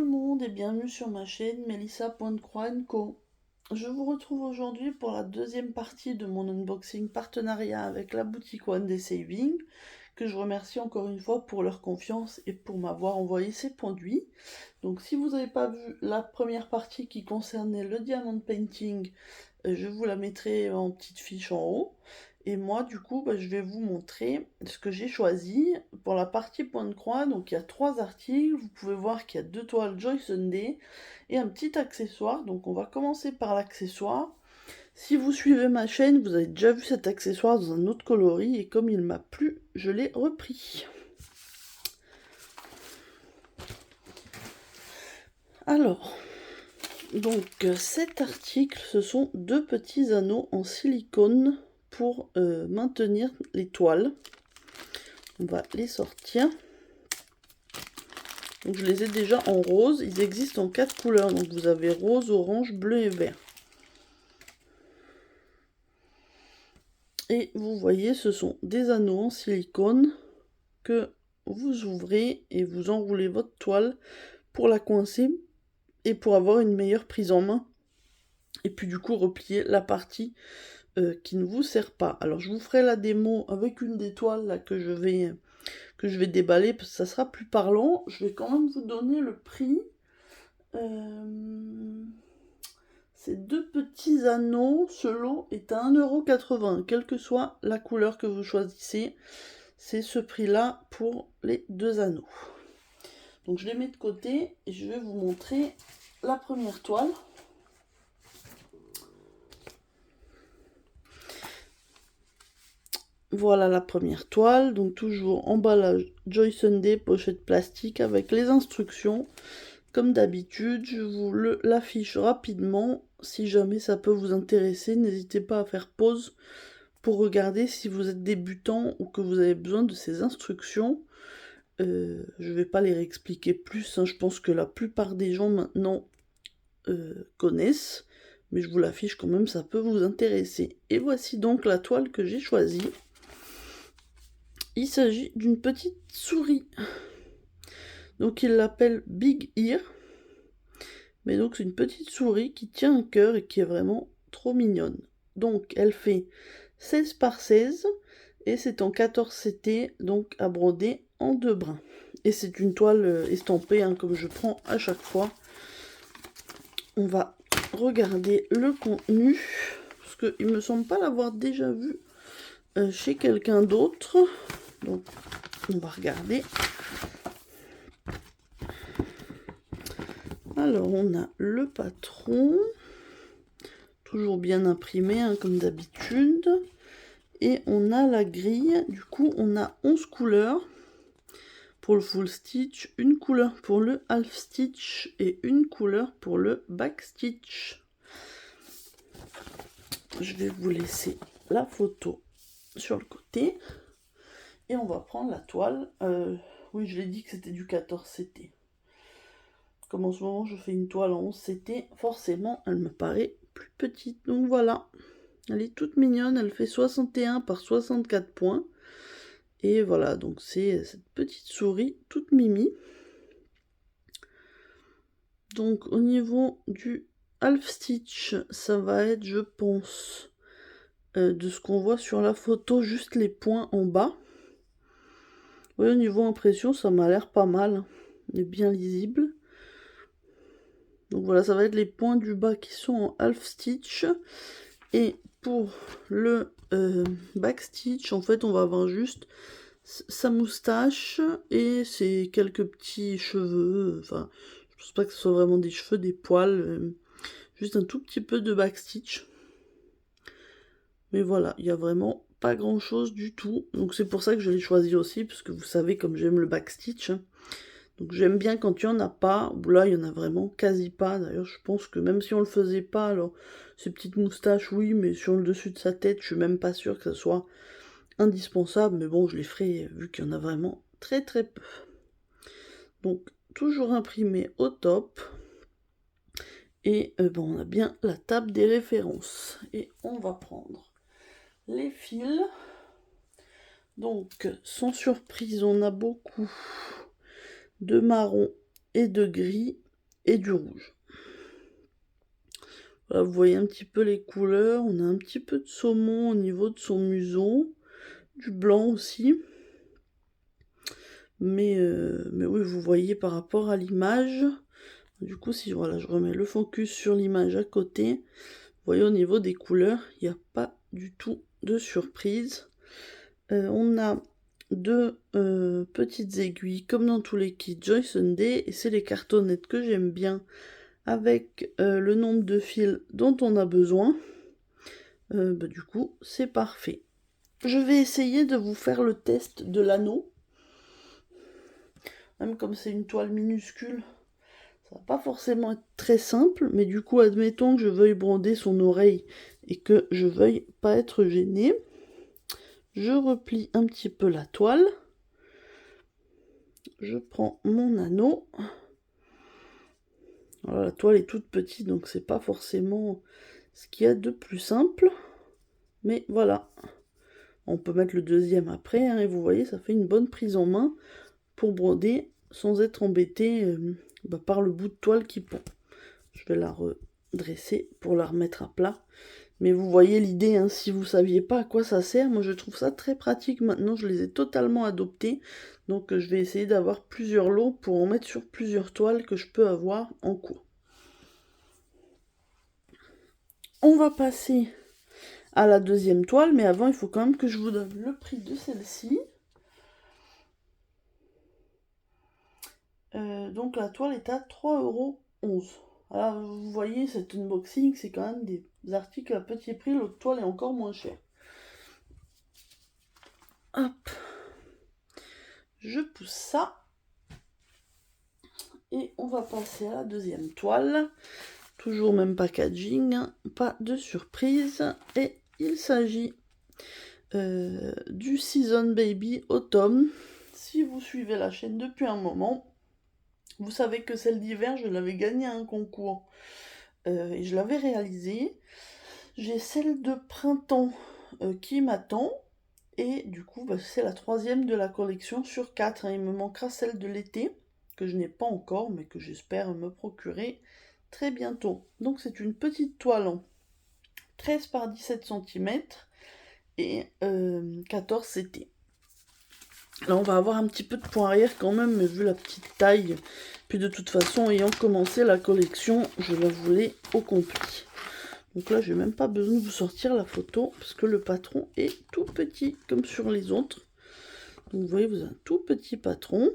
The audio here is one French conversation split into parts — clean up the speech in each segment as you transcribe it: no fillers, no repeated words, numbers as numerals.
monde et bienvenue sur ma chaîne Melissa.croix & Co. Je vous retrouve aujourd'hui pour la deuxième partie de mon unboxing partenariat avec la boutique One Day Saving, que je remercie encore une fois pour leur confiance et pour m'avoir envoyé ces produits. Donc si vous n'avez pas vu la première partie qui concernait le diamond painting, je vous la mettrai en petite fiche en haut. Et moi, du coup, je vais vous montrer ce que j'ai choisi pour la partie point de croix. Donc, il y a 3 articles. Vous pouvez voir qu'il y a 2 toiles Joy Sunday et un petit accessoire. Donc, on va commencer par l'accessoire. Si vous suivez ma chaîne, vous avez déjà vu cet accessoire dans un autre coloris. Et comme il m'a plu, je l'ai repris. Alors, donc cet article, ce sont 2 petits anneaux en silicone pour maintenir les toiles. On va les sortir. Donc je les ai déjà en rose. Ils existent en 4 couleurs. Donc vous avez rose, orange, bleu et vert. Et vous voyez, ce sont des anneaux en silicone que vous ouvrez et vous enroulez votre toile pour la coincer et pour avoir une meilleure prise en main. Et puis du coup replier la partie qui ne vous sert pas. Alors je vous ferai la démo avec une des toiles là que je vais déballer parce que ça sera plus parlant. Je vais quand même vous donner le prix. Ces 2 petits anneaux, ce lot est à 1,80 €, quelle que soit la couleur que vous choisissez. C'est ce prix-là pour les 2 anneaux. Donc je les mets de côté et je vais vous montrer la première toile. Voilà la première toile, donc toujours emballage Joy Sunday, pochette plastique avec les instructions. Comme d'habitude, je vous l'affiche rapidement. Si jamais ça peut vous intéresser, n'hésitez pas à faire pause pour regarder si vous êtes débutant ou que vous avez besoin de ces instructions. Je ne vais pas les réexpliquer plus, hein. Je pense que la plupart des gens maintenant connaissent, mais je vous l'affiche quand même, ça peut vous intéresser. Et voici donc la toile que j'ai choisie. Il s'agit d'une petite souris. Donc il l'appelle Big Ear. Mais donc c'est une petite souris qui tient un cœur et qui est vraiment trop mignonne. Donc elle fait 16 par 16 et c'est en 14 CT, donc à broder en 2 brins. Et c'est une toile estampée, hein, comme je prends à chaque fois. On va regarder le contenu, parce qu'il me semble pas l'avoir déjà vu chez quelqu'un d'autre. Donc on va regarder. Alors on a le patron, toujours bien imprimé, hein, comme d'habitude. Et on a la grille, du coup on a 11 couleurs pour le full stitch, une couleur pour le half stitch et une couleur pour le back stitch. Je vais vous laisser la photo sur le côté. Et on va prendre la toile. Oui, je l'ai dit que c'était du 14 CT. Comme en ce moment je fais une toile en 11 CT, forcément elle me paraît plus petite. Donc voilà, elle est toute mignonne, elle fait 61 par 64 points. Et voilà, donc c'est cette petite souris toute mimi. Donc au niveau du half stitch, ça va être, je pense, de ce qu'on voit sur la photo, juste les points en bas. Oui, au niveau impression, ça m'a l'air pas mal. Il est bien lisible. Donc voilà, ça va être les points du bas qui sont en half stitch. Et pour le back stitch, en fait, on va avoir juste sa moustache et ses quelques petits cheveux. Enfin, je pense pas que ce soit vraiment des cheveux, des poils. Juste un tout petit peu de back stitch. Mais voilà, il n'y a vraiment pas grand chose du tout. Donc c'est pour ça que je l'ai choisi aussi, parce que vous savez comme j'aime le back stitch. Donc j'aime bien quand il n'y en a pas. Là, il y en a vraiment quasi pas. D'ailleurs, je pense que même si on le faisait pas, alors ces petites moustaches, oui, mais sur le dessus de sa tête, je suis même pas sûre que ça soit indispensable. Mais bon, je les ferai vu qu'il y en a vraiment très très peu. Donc toujours imprimé au top. Et bon, on a bien la table des références. Et on va prendre les fils. Donc, sans surprise, on a beaucoup de marron et de gris. et du rouge. Voilà, vous voyez un petit peu les couleurs. On a un petit peu de saumon au niveau de son museau, du blanc aussi. Mais oui, vous voyez par rapport à l'image. Du coup, si voilà, je remets le focus sur l'image à côté, vous voyez au niveau des couleurs, il n'y a pas du tout de surprise. On a deux petites aiguilles, comme dans tous les kits Joy Sunday, et c'est les cartonnettes que j'aime bien, avec le nombre de fils dont on a besoin. Du coup, c'est parfait. Je vais essayer de vous faire le test de l'anneau. Même comme c'est une toile minuscule, ça va pas forcément être très simple, mais du coup, admettons que je veuille broder son oreille et que je veuille pas être gênée. Je replie un petit peu la toile. Je prends mon anneau. Voilà, la toile est toute petite, donc c'est pas forcément ce qu'il y a de plus simple. Mais voilà. On peut mettre le deuxième après, hein, et vous voyez, ça fait une bonne prise en main pour broder sans être embêté par le bout de toile qui pend. Je vais la redresser pour la remettre à plat. Mais vous voyez l'idée, hein, si vous ne saviez pas à quoi ça sert, moi je trouve ça très pratique. Maintenant, je les ai totalement adoptés. Donc je vais essayer d'avoir plusieurs lots pour en mettre sur plusieurs toiles que je peux avoir en cours. On va passer à la deuxième toile, mais avant, il faut quand même que je vous donne le prix de celle-ci. Donc la toile est à 3,11 €. Alors vous voyez, cet unboxing, c'est quand même des articles à petit prix. L'autre toile est encore moins chère. Hop. Je pousse ça. Et on va passer à la deuxième toile. Toujours même packaging, hein, pas de surprise. Et il s'agit du Season Baby Autumn. Si vous suivez la chaîne depuis un moment, vous savez que celle d'hiver, je l'avais gagnée à un concours. Et je l'avais réalisée. J'ai celle de printemps qui m'attend. Et du coup, c'est la troisième de la collection sur 4. Hein. Il me manquera celle de l'été, que je n'ai pas encore, mais que j'espère me procurer très bientôt. Donc c'est une petite toile en 13 par 17 cm et 14 CT. Là, on va avoir un petit peu de point arrière quand même, mais vu la petite taille. Puis de toute façon, ayant commencé la collection, je la voulais au complet. Donc là, je n'ai même pas besoin de vous sortir la photo, parce que le patron est tout petit, comme sur les autres. Donc vous voyez, vous avez un tout petit patron.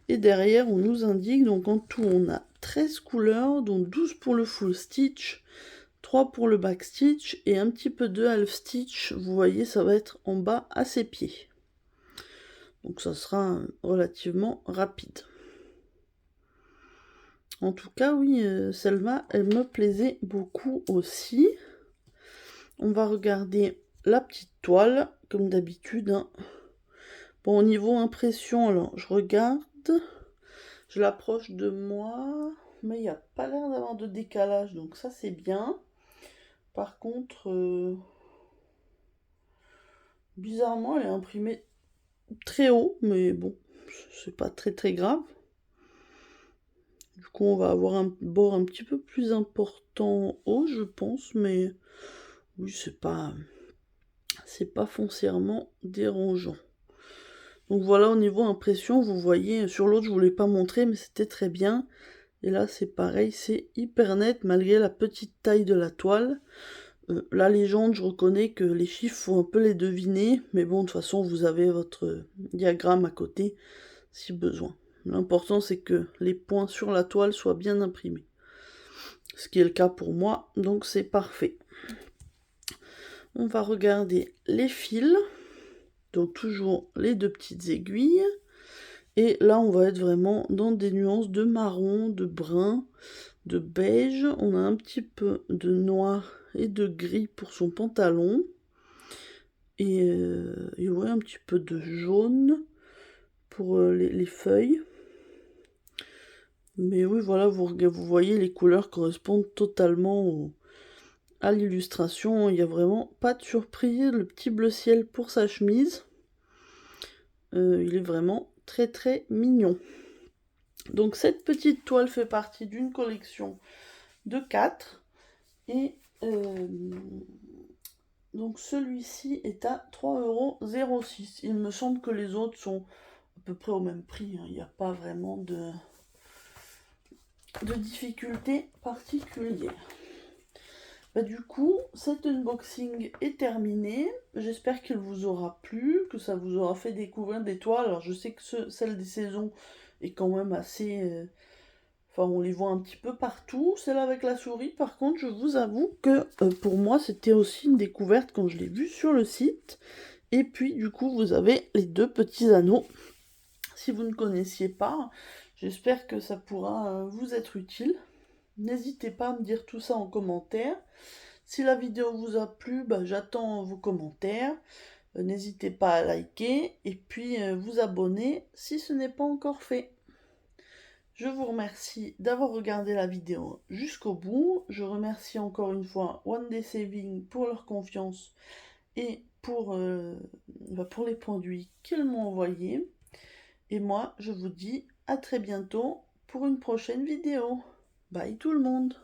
Et derrière, on nous indique, donc en tout, on a 13 couleurs, dont 12 pour le full stitch, 3 pour le back stitch, et un petit peu de half stitch. Vous voyez, ça va être en bas à ses pieds. Donc ça sera relativement rapide. En tout cas, oui, celle-là, elle me plaisait beaucoup aussi. On va regarder la petite toile, comme d'habitude. Hein. Bon, au niveau impression, alors, je regarde. Je l'approche de moi, mais il n'y a pas l'air d'avoir de décalage, donc ça, c'est bien. Par contre, bizarrement, elle est imprimée très haut, mais bon, c'est pas très très grave. Du coup, on va avoir un bord un petit peu plus important haut, je pense, mais oui, c'est pas foncièrement dérangeant. Donc voilà, au niveau impression, vous voyez, sur l'autre, je vous l'ai pas montré, mais c'était très bien. Et là, c'est pareil, c'est hyper net, malgré la petite taille de la toile. La légende, je reconnais que les chiffres, faut un peu les deviner, mais bon, de toute façon, vous avez votre diagramme à côté, si besoin. L'important, c'est que les points sur la toile soient bien imprimés. Ce qui est le cas pour moi, donc c'est parfait. On va regarder les fils. Donc toujours les deux petites aiguilles. Et là, on va être vraiment dans des nuances de marron, de brun, de beige. On a un petit peu de noir et de gris pour son pantalon. Et ouais, un petit peu de jaune pour les feuilles. Mais oui, voilà, vous voyez, les couleurs correspondent totalement à l'illustration. Il n'y a vraiment pas de surprise. Le petit bleu ciel pour sa chemise. Il est vraiment très très mignon. Donc cette petite toile fait partie d'une collection de 4. Et donc celui-ci est à 3,06 €. Il me semble que les autres sont à peu près au même prix, hein. Il n'y a pas vraiment de difficulté particulière. Du coup, cet unboxing est terminé. J'espère qu'il vous aura plu, que ça vous aura fait découvrir des toiles. Alors je sais que celle des saisons est quand même assez... Enfin, on les voit un petit peu partout. Celle avec la souris, par contre, je vous avoue que pour moi, c'était aussi une découverte quand je l'ai vue sur le site. Et puis, du coup, vous avez les 2 petits anneaux. Si vous ne connaissiez pas, j'espère que ça pourra vous être utile. N'hésitez pas à me dire tout ça en commentaire. Si la vidéo vous a plu, j'attends vos commentaires. N'hésitez pas à liker et puis vous abonner si ce n'est pas encore fait. Je vous remercie d'avoir regardé la vidéo jusqu'au bout. Je remercie encore une fois One Day Saving pour leur confiance et pour les produits qu'ils m'ont envoyés. Et moi, je vous dis à très bientôt pour une prochaine vidéo. Bye tout le monde!